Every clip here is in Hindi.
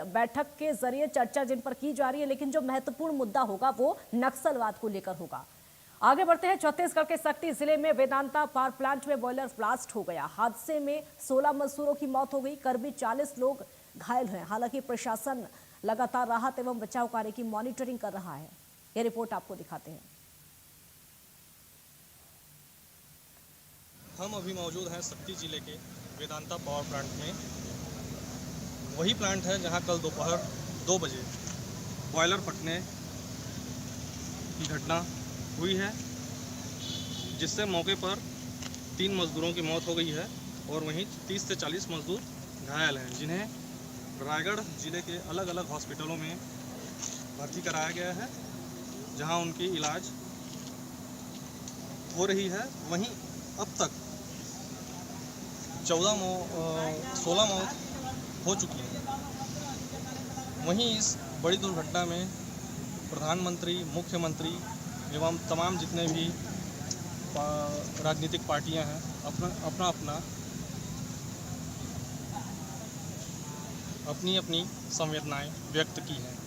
बैठक के जरिए चर्चा जिन पर की जा रही है, लेकिन जो महत्वपूर्ण मुद्दा होगा वो नक्सलवाद को लेकर होगा। आगे बढ़ते हैं। छत्तीसगढ़ के सक्ती जिले में वेदांता पावर प्लांट में बॉयलर ब्लास्ट हो गया। हादसे में 16 मजदूरों की मौत हो गई, करीब 40 लोग घायल हैं। हालांकि प्रशासन लगातार राहत एवं बचाव कार्य की मॉनिटरिंग कर रहा है। यह रिपोर्ट आपको दिखाते हैं। हम अभी मौजूद हैं सक्ती जिले के वेदांता पावर प्लांट में। वही प्लांट है जहां कल दोपहर 2 बजे बॉयलर फटने की घटना हुई है, जिससे मौके पर 3 मजदूरों की मौत हो गई है और वहीं 30 से 40 मजदूर घायल हैं, जिन्हें रायगढ़ जिले के अलग अलग हॉस्पिटलों में भर्ती कराया गया है, जहां उनकी इलाज हो रही है। वहीं अब तक 16 मौत हो चुकी है। वहीं इस बड़ी दुर्घटना में प्रधानमंत्री, मुख्यमंत्री एवं तमाम जितने भी राजनीतिक पार्टियां हैं अपनी संवेदनाएं व्यक्त की हैं।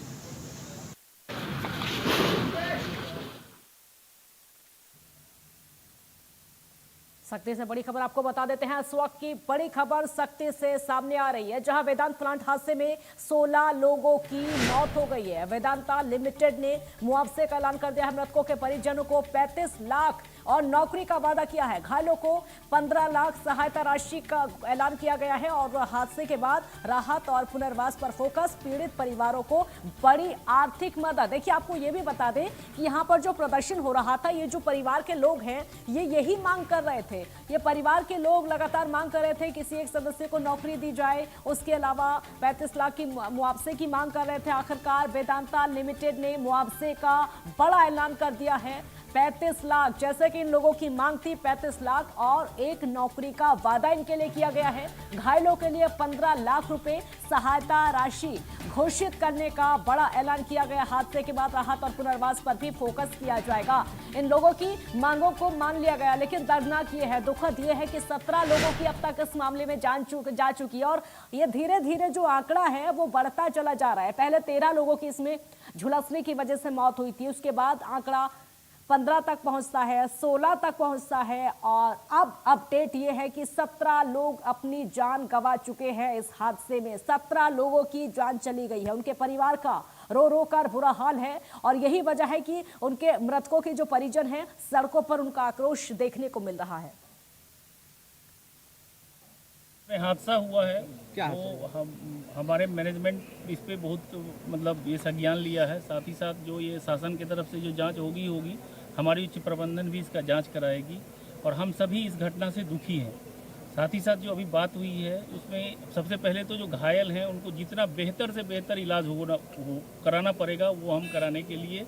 सक्ती से बड़ी खबर आपको बता देते हैं। इस वक्त की बड़ी खबर सक्ती से सामने आ रही है, जहां वेदांत प्लांट हादसे में 16 लोगों की मौत हो गई है। वेदांता लिमिटेड ने मुआवजे का ऐलान कर दिया है। मृतकों के परिजनों को 35 लाख और नौकरी का वादा किया है। घायलों को 15 लाख सहायता राशि का ऐलान किया गया है और हादसे के बाद राहत और पुनर्वास पर फोकस। पीड़ित परिवारों को बड़ी आर्थिक मदद। देखिए, आपको ये भी बता दें कि यहाँ पर जो प्रदर्शन हो रहा था, ये जो परिवार के लोग हैं ये यही मांग कर रहे थे। ये परिवार के लोग लगातार मांग कर रहे थे किसी एक सदस्य को नौकरी दी जाए, उसके अलावा 35 लाख की मुआवजे की मांग कर रहे थे। आखिरकार वेदांता लिमिटेड ने मुआवजे का बड़ा ऐलान कर दिया है। 35 लाख, जैसे कि इन लोगों की मांग थी 35 लाख और एक नौकरी का वादा इनके लिए किया गया है। घायलों के लिए 15 लाख रुपए सहायता राशि घोषित करने का बड़ा ऐलान किया गया। हादसे के बाद राहत और पुनर्वास पर भी फोकस किया जाएगा। इन लोगों की मांगों को मान लिया गया, लेकिन दर्दनाक ये है, दुखद ये है कि 17 लोगों की अब तक इस मामले में जान जा चुकी है और ये धीरे धीरे जो आंकड़ा है वो बढ़ता चला जा रहा है। पहले 13 लोगों की इसमें झुलसने की वजह से मौत हुई थी, उसके बाद आंकड़ा 15 तक पहुंचता है, 16 तक पहुंचता है और अब अपडेट ये है कि 17 लोग अपनी जान गंवा चुके हैं। इस हादसे में 17 लोगों की जान चली गई है। उनके परिवार का रो रो कर बुरा हाल है और यही वजह है कि उनके मृतकों के जो परिजन हैं, सड़कों पर उनका आक्रोश देखने को मिल रहा है। हादसा हुआ है क्या? तो हमारे मैनेजमेंट इस पे बहुत मतलब ये संज्ञान लिया है। साथ ही साथ जो ये शासन की तरफ से जो जांच होगी, हमारी उच्च प्रबंधन भी इसका जांच कराएगी और हम सभी इस घटना से दुखी हैं। साथ ही साथ जो अभी बात हुई है उसमें सबसे पहले तो जो घायल हैं उनको जितना बेहतर से बेहतर इलाज कराना पड़ेगा वो हम कराने के लिए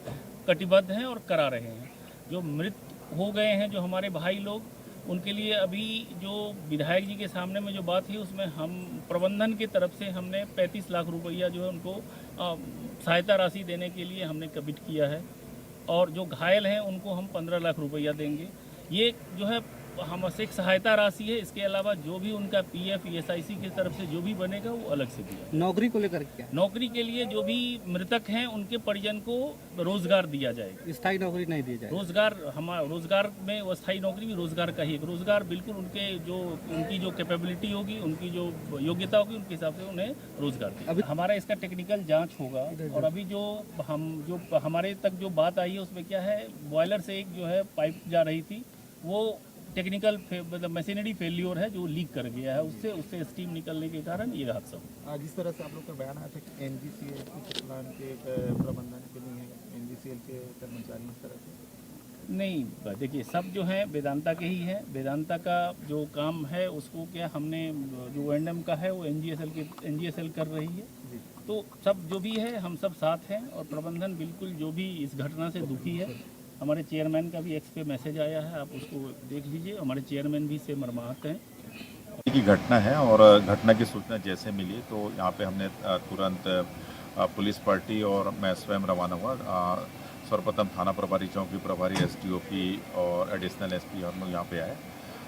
कटिबद्ध हैं और करा रहे हैं। जो मृत हो गए हैं जो हमारे भाई लोग, उनके लिए अभी जो विधायक जी के सामने में जो बात हुई उसमें हम प्रबंधन की तरफ से हमने 35 लाख रुपया जो है उनको सहायता राशि देने के लिए हमने कमिट किया है और जो घायल हैं उनको हम 15 लाख रुपया देंगे। ये जो है हमसे एक सहायता राशि है। इसके अलावा जो भी उनका पीएफ SIC की तरफ से जो भी बनेगा वो अलग से दिया। नौकरी को लेकर क्या? नौकरी के लिए जो भी मृतक हैं उनके परिजन को रोजगार दिया जाएगा। स्थायी नौकरी नहीं दी जाएगी। रोजगार में अस्थायी नौकरी भी रोजगार का ही एक रोजगार, बिल्कुल उनकी जो कैपेबिलिटी होगी, उनकी जो योग्यता होगी उनके हिसाब से उन्हें रोजगार देगा। हमारा इसका टेक्निकल जाँच होगा और अभी जो हमारे तक जो बात आई है उसमें क्या है, बॉयलर से एक जो है पाइप जा रही थी, वो टेक्निकल मतलब मशीनरी फेल्योर है जो लीक कर गया है, उससे स्टीम निकलने के कारण ये हादसा हुआ। जिस तरह से आप लोग का बयान आया था कि NGCL के प्लांट के प्रबंधन के नहीं है, NGCL के कर्मचारी इस तरह से नहीं, देखिए सब जो है वेदांता के ही है। वेदांता का जो काम है उसको क्या हमने जो O&M का है वो NGSL कर रही है। तो सब जो भी है हम सब साथ हैं और प्रबंधन बिल्कुल जो भी इस घटना से दुखी है। हमारे चेयरमैन का भी एक्स पे मैसेज आया है, आप उसको देख लीजिए। हमारे चेयरमैन भी इससे मर्माहत हैं। की घटना है और घटना की सूचना जैसे मिली तो यहाँ पे हमने तुरंत पुलिस पार्टी और मैं स्वयं रवाना हुआ। सर्वप्रथम थाना प्रभारी, चौकी प्रभारी, SDOP और एडिशनल SP हम लोग यहाँ पे आए।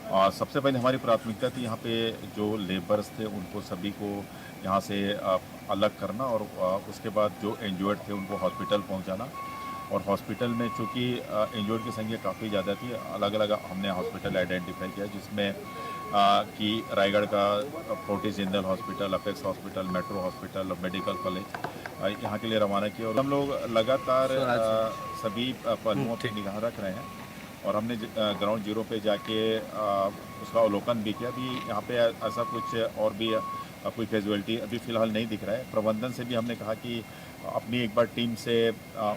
सबसे पहले हमारी प्राथमिकता थी यहाँ पे जो लेबर्स थे उनको सभी को यहाँ से अलग करना और उसके बाद जो इंजर्ड थे उनको हॉस्पिटल पहुँचाना। और हॉस्पिटल में चूँकि इंजर्ड की संख्या काफ़ी ज़्यादा थी, अलग अलग हमने हॉस्पिटल आइडेंटिफाई किया, जिसमें कि रायगढ़ का Fortis Jindal hospital, apex hospital, metro hospital और मेडिकल कॉलेज यहाँ के लिए रवाना किया। और हम लोग लगातार सभी पहलुओं पर निगाह रख रहे हैं और हमने ग्राउंड जीरो पे जाके उसका अवलोकन भी किया। अभी यहाँ पे ऐसा कुछ और भी कोई कैजुअलिटी अभी फ़िलहाल नहीं दिख रहा है। प्रबंधन से भी हमने कहा कि अपनी एक बार टीम से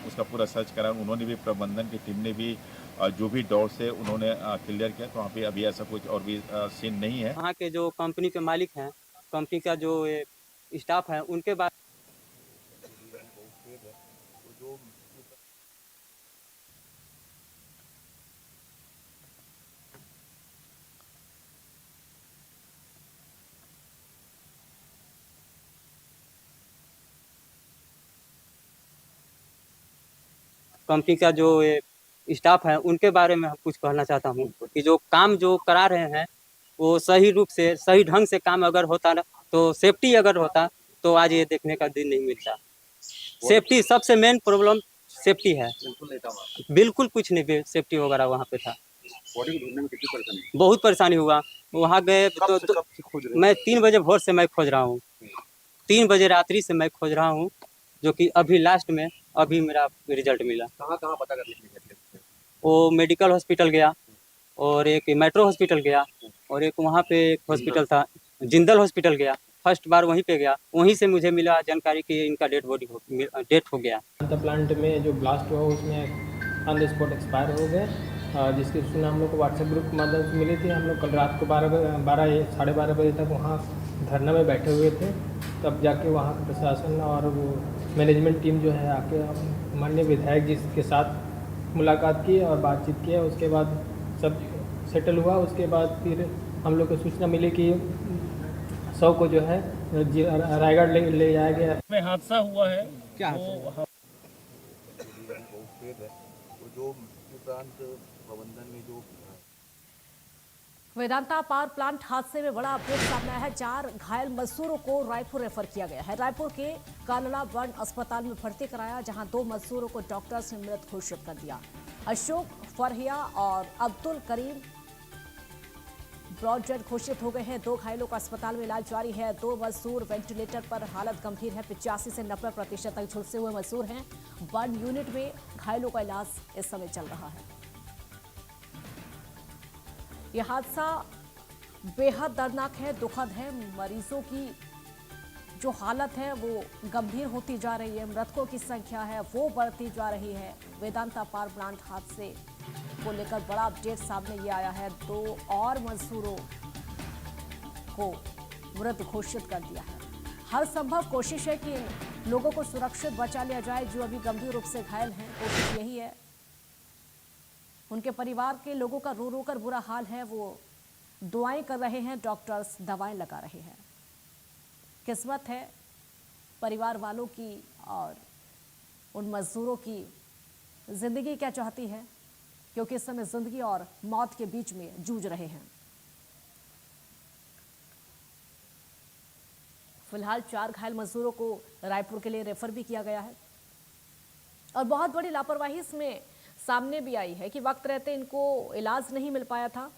उसका पूरा सर्च करा। उन्होंने भी, प्रबंधन की टीम ने भी जो भी डाउट्स है उन्होंने क्लियर किया। तो वहाँ पे अभी ऐसा कुछ और भी सीन नहीं है। वहाँ के जो कंपनी के मालिक हैं, कंपनी का जो स्टाफ है, उनके बारे कंपनी का जो स्टाफ है उनके बारे में हम कुछ कहना चाहता हूँ कि जो काम जो करा रहे हैं वो सही रूप से, सही ढंग से काम अगर होता ना, तो सेफ्टी अगर होता तो आज ये देखने का दिन नहीं मिलता। सेफ्टी सबसे मेन प्रॉब्लम सेफ्टी है। बिल्कुल कुछ नहीं सेफ्टी वगैरह वहाँ पे था। बहुत परेशानी हुआ। वहाँ गए तो मैं 3 बजे भोर से मैं खोज रहा हूँ, 3 बजे रात्रि से मैं खोज रहा हूँ, जो कि अभी लास्ट में अभी मेरा रिजल्ट मिला। कहाँ पता करने के लिए गए? वो मेडिकल हॉस्पिटल गया और एक मेट्रो हॉस्पिटल गया और एक वहाँ पे एक हॉस्पिटल था जिंदल हॉस्पिटल गया। फर्स्ट बार वहीं पे गया, वहीं से मुझे मिला जानकारी कि इनका डेथ हो गया। प्लांट में जो ब्लास्ट हुआ उसमें ऑन द स्पॉट एक्सपायर हो गए, जिसकी सूचना हम लोग को व्हाट्सएप ग्रुप के माध्यम से मिली थी। हम लोग कल रात को 12 साढ़े 12 बजे तक वहाँ धरना में बैठे हुए थे। तब जाके वहाँ का प्रशासन और वो मैनेजमेंट टीम जो है आके माननीय विधायक जी के साथ मुलाकात की और बातचीत किया। उसके बाद सब सेटल हुआ। उसके बाद फिर हम लोग को सूचना मिली कि 100 को जो है रायगढ़ ले जाया गया। में हादसा हुआ है। क्या वो जो उपरांत प्रबंधन में जो वेदांता पावर प्लांट हादसे में बड़ा अपडेट सामने आया है। 4 घायल मजदूरों को रायपुर रेफर किया गया है। रायपुर के कालड़ा वन अस्पताल में भर्ती कराया, जहां 2 मजदूरों को डॉक्टर्स ने मृत घोषित कर दिया। अशोक फरहिया और अब्दुल करीम ब्रॉड डेड घोषित हो गए हैं। 2 घायलों का अस्पताल में इलाज जारी है। 2 मजदूर वेंटिलेटर पर, हालत गंभीर है। 85 से 90% तक झुलसे हुए मजदूर हैं। 1 यूनिट में घायलों का इलाज इस समय चल रहा है। यह हादसा बेहद दर्दनाक है, दुखद है। मरीजों की जो हालत है वो गंभीर होती जा रही है। मृतकों की संख्या है वो बढ़ती जा रही है। वेदांता पावर प्लांट हादसे को लेकर बड़ा अपडेट सामने ये आया है। 2 और मजदूरों को मृत घोषित कर दिया है। हर संभव कोशिश है कि इन लोगों को सुरक्षित बचा लिया जाए जो अभी गंभीर रूप से घायल हैं। कोशिश यही है। उनके परिवार के लोगों का रो रो कर बुरा हाल है। वो दुआएं कर रहे हैं, डॉक्टर्स दवाएं लगा रहे हैं। किस्मत है परिवार वालों की और उन मजदूरों की। जिंदगी क्या चाहती है, क्योंकि इस समय जिंदगी और मौत के बीच में जूझ रहे हैं। फिलहाल 4 घायल मजदूरों को रायपुर के लिए रेफर भी किया गया है। और बहुत बड़ी लापरवाही इसमें सामने भी आई है कि वक्त रहते इनको इलाज नहीं मिल पाया था।